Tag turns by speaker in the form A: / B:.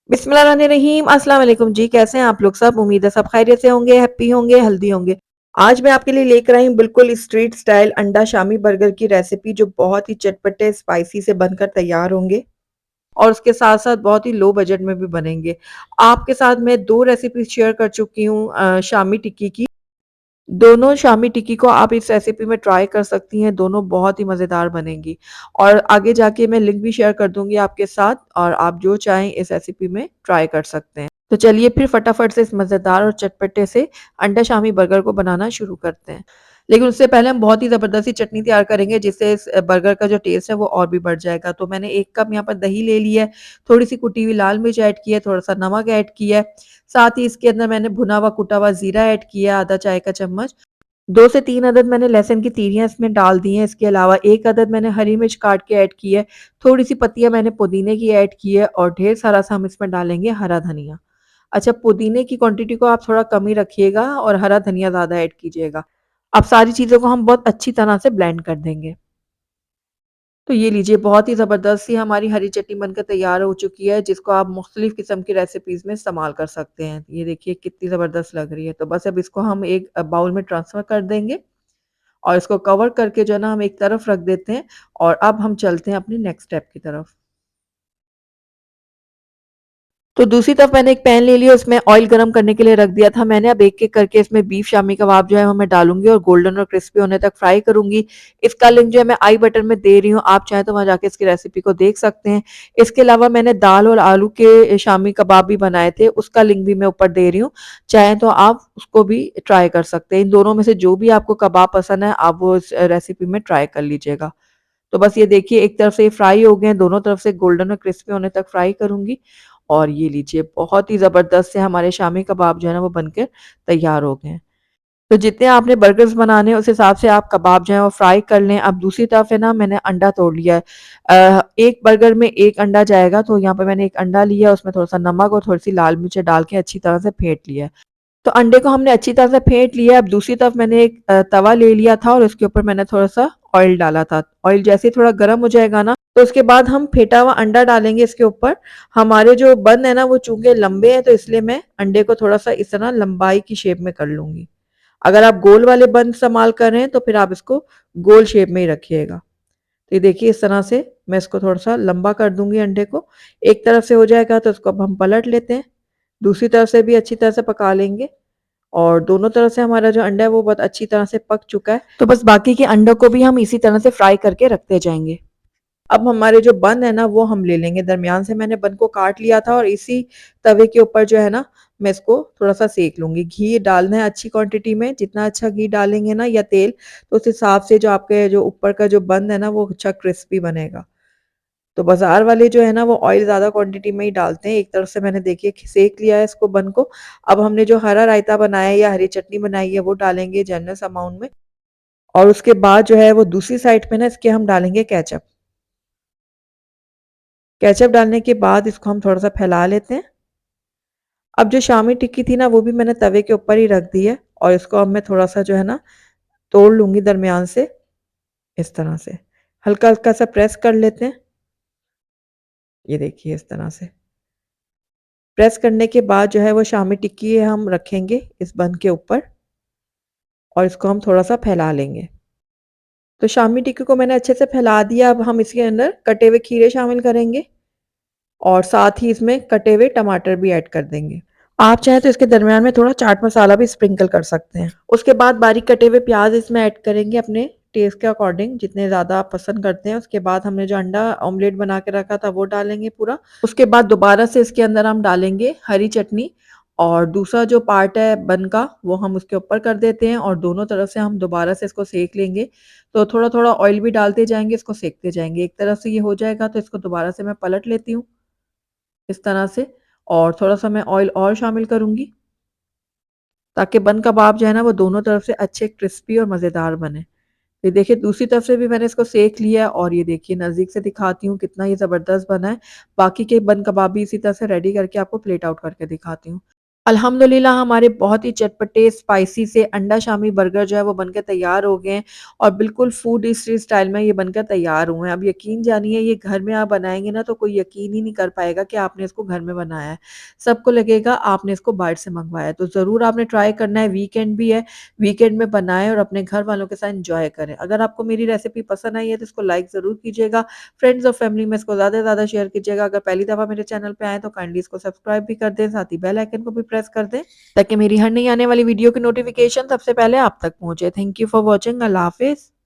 A: बिस्मिल्लाहिर्रहमानिर्रहीम अस्सलाम वालेकुम जी। कैसे हैं आप लोग सब? उम्मीद है सब खैरियत से होंगे, हैप्पी होंगे, हेल्दी होंगे। आज मैं आपके लिए लेकर आई हूँ बिल्कुल स्ट्रीट स्टाइल अंडा शामी बर्गर की रेसिपी जो बहुत ही चटपटे स्पाइसी से बनकर तैयार होंगे और उसके साथ-साथ बहुत ही लो बजट में भी बनेंगे। आपके साथ मैं 2 रेसिपी शेयर कर चुकी हूँ शामी टिक्की की। दोनों शामी टिक्की को आप इस रेसिपी में ट्राई कर सकती हैं, दोनों बहुत ही मज़ेदार बनेंगी और आगे जाके मैं लिंक भी शेयर कर दूँगी आपके साथ और आप जो चाहें इस रेसिपी में ट्राई कर सकते हैं। तो चलिए फिर फटाफट से इस मज़ेदार और चटपटे से अंडा शामी बर्गर को बनाना शुरू करते हैं। लेकिन उससे पहले हम बहुत ही ज़बरदस्त सी चटनी तैयार करेंगे जिससे इस बर्गर का जो टेस्ट है वो और भी बढ़ जाएगा। तो मैंने 1 कप यहाँ पर दही ले ली है, थोड़ी-सी कुटी हुई लाल मिर्च ऐड की है, थोड़ा-सा नमक ऐड किया है, साथ ही इसके अंदर मैंने भुना हुआ कुटा हुआ ज़ीरा ऐड किया आधा चाय का चम्मच। 2 से 3 अदद मैंने लहसुन की तीलियाँ इसमें डाल दी हैं, इसके अलावा 1 अदद मैंने हरी मिर्च काट के ऐड की है, थोड़ी-सी पत्तियाँ मैंने पुदीने की ऐड की है और ढेर सारा-सा हम इसमें डालेंगे हरा धनिया। अच्छा, पुदीने की क्वांटिटी को आप थोड़ा कम ही रखिएगा और हरा धनिया ज़्यादा ऐड कीजिएगा। अब सारी चीज़ों को हम बहुत अच्छी तरह से ब्लेंड कर देंगे। तो ये लीजिए बहुत ही ज़बरदस्त सी हमारी हरी चटनी बनकर तैयार हो चुकी है, जिसको आप मुख्तलिफ़ किस्म की रेसिपीज़ में इस्तेमाल कर सकते हैं। ये देखिए कितनी ज़बरदस्त लग रही है। तो बस अब इसको हम एक बाउल में ट्रांसफ़र कर देंगे और इसको कवर करके जो है ना हम एक तरफ रख देते हैं और अब हम चलते हैं अपने नेक्स्ट स्टेप की तरफ। तो दूसरी तरफ मैंने एक पैन ले लिया, उसमें ऑयल गरम करने के लिए रख दिया था मैंने। अब एक-एक करके इसमें बीफ शामी कबाब जो है वो मैं डालूँगी और गोल्डन और क्रिस्पी होने तक फ्राई करूँगी। इसका लिंक जो है मैं आई बटन में दे रही हूँ, आप चाहें तो वहाँ जाके इसकी रेसिपी को देख सकते हैं। इसके अलावा मैंने दाल और आलू के शामी कबाब भी बनाए थे, उसका लिंक भी मैं ऊपर दे रही हूँ। चाहें तो आप उसको भी ट्राई कर सकते हैं। इन दोनों में से जो भी आपको कबाब पसंद है, आप वो इस रेसिपी में ट्राई कर लीजिएगा। तो बस ये देखिए एक तरफ से ये फ्राई हो गए हैं, दोनों तरफ से गोल्डन और क्रिस्पी होने तक फ्राई करूँगी और ये लीजिए बहुत ही ज़बरदस्त से हमारे शामी कबाब जो है ना वो बनकर तैयार हो गए हैं। तो जितने आपने बर्गर्स बनाने हैं उस हिसाब से आप कबाब जो है वो फ्राई कर लें। अब दूसरी तरफ है ना मैंने अंडा तोड़ लिया है। एक बर्गर में 1 अंडा जाएगा तो यहाँ पे मैंने 1 अंडा लिया, उसमें थोड़ा-सा नमक और थोड़ी-सी लाल मिर्च डाल के अच्छी तरह से फेंट लिया है। तो अंडे को हमने अच्छी तरह से फेंट लिया है। अब दूसरी तरफ मैंने एक तवा ले लिया था और उसके ऊपर मैंने थोड़ा-सा ऑयल डाला था। ऑयल जैसे ही थोड़ा गरम हो जाएगा ना, तो उसके बाद हम फेंटा हुआ अंडा डालेंगे इसके ऊपर। हमारे जो बन है ना वो चूँकि लंबे हैं तो इसलिए मैं अंडे को थोड़ा-सा इस तरह लंबाई की शेप में कर लूँगी। अगर आप गोल वाले बन इस्तेमाल कर रहे हैं तो फिर आप इसको गोल शेप में ही रखिएगा। तो ये देखिए इस तरह से मैं इसको थोड़ा-सा लंबा कर दूँगी अंडे को। एक तरफ से हो जाएगा तो इसको अब हम पलट लेते हैं। दूसरी तरफ से भी अच्छी तरह से पका लेंगे। और दोनों तरफ से हमारा जो अंडा है वो बहुत अच्छी तरह से पक चुका है। तो बस बाकी के अंडों को भी हम इसी तरह से फ्राई करके रखते जाएँगे। अब हमारे जो बन है ना वो हम ले लेंगे। दरमियान से मैंने बन को काट लिया था और इसी तवे के ऊपर जो है ना मैं इसको थोड़ा-सा सेक लूँगी। घी डालना है अच्छी क्वांटिटी में, जितना अच्छा घी डालेंगे ना या तेल तो उस हिसाब से जो आपके जो ऊपर का जो बन है ना वो अच्छा क्रिस्पी बनेगा। तो बाज़ार वाले जो है ना वो ऑयल ज़्यादा क्वांटिटी में ही डालते हैं। एक तरफ से मैंने देखिए सेक लिया है इसको बन को। अब हमने जो हरा रायता बनाया है या हरी चटनी बनाई है वो डालेंगे जनरस अमाउंट में और उसके बाद जो है वो दूसरी साइड पे ना इसके हम डालेंगे केचअप। केचअप डालने के बाद इसको हम थोड़ा-सा फैला लेते हैं। अब जो शामी टिक्की थी ना वो भी मैंने तवे के ऊपर ही रख दी है और इसको अब मैं थोड़ा-सा जो है ना तोड़ लूँगी दरमियान से इस तरह से। हल्का-हल्का सा प्रेस कर लेते हैं। ये देखिए इस तरह से। प्रेस करने के बाद जो है वो शामी टिक्की हम रखेंगे इस बन के ऊपर और इसको हम थोड़ा-सा फैला लेंगे। तो शामी टिक्की को मैंने अच्छे से फैला दिया, अब हम इसके अंदर कटे हुए खीरे शामिल करेंगे और साथ ही इसमें कटे हुए टमाटर भी ऐड कर देंगे। आप चाहें तो इसके दरमियान में थोड़ा चाट मसाला भी स्प्रिंकल कर सकते हैं। उसके बाद बारीक कटे हुए प्याज़ इसमें ऐड करेंगे अपने टेस्ट के अकॉर्डिंग, जितने ज़्यादा आप पसंद करते हैं। उसके बाद हमने जो अंडा ऑमलेट बना के रखा था वो डालेंगे पूरा। उसके बाद दोबारा से इसके अंदर हम डालेंगे हरी चटनी और दूसरा जो पार्ट है बन का वो हम उसके ऊपर कर देते हैं और दोनों तरफ से हम दोबारा से इसको सेक लेंगे। तो थोड़ा-थोड़ा ऑयल भी डालते जाएँगे, इसको सेकते जाएँगे। एक तरफ से ये हो जाएगा तो इसको दोबारा से मैं पलट लेती हूँ, इस तरह से और थोड़ा-सा मैं ऑयल और शामिल करूँगी, ताकि बन कबाब जो है ना वो दोनों तरफ से अच्छे क्रिस्पी और मज़ेदार बने। ये देखिए दूसरी तरफ से भी मैंने इसको सेक लिया है और ये देखिए नज़दीक से दिखाती हूँ कितना ये ज़बरदस्त बना है। बाकी के बन कबाब भी इसी तरह से रेडी करके आपको प्लेट आउट करके दिखाती हूँ। अल्हम्दुलिल्लाह हमारे बहुत ही चटपटे स्पाइसी से अंडा शामी बर्गर जो है वो बनकर तैयार हो गए हैं और बिल्कुल फूड स्ट्रीट स्टाइल में ये बनकर तैयार हुए हैं। अब यकीन जानिए ये घर में आप बनाएँगे ना तो कोई यकीन ही नहीं कर पाएगा कि आपने इसको घर में बनाया है। सबको लगेगा आपने इसको बाहर से मँगवाया है। तो ज़रूर आपने ट्राई करना है, वीकेंड भी है, वीकेंड में बनाएँ और अपने घर वालों के साथ एन्जॉय करें। अगर आपको मेरी रेसिपी पसंद आई है तो इसको लाइक ज़रूर कीजिएगा। फ्रेंड्स और फैमिली में इसको ज़्यादा से ज़्यादा शेयर कीजिएगा। अगर पहली दफ़ा मेरे चैनल पे आएँ हैं तो काइंडली इसको सब्सक्राइब भी कर दें, साथ ही बेल आइकन को भी प्रेस कर दें ताकि मेरी हर नई आने वाली वीडियो की नोटिफिकेशन सबसे पहले आप तक पहुंचे। Thank you for watching. अल्लाह हाफिज़।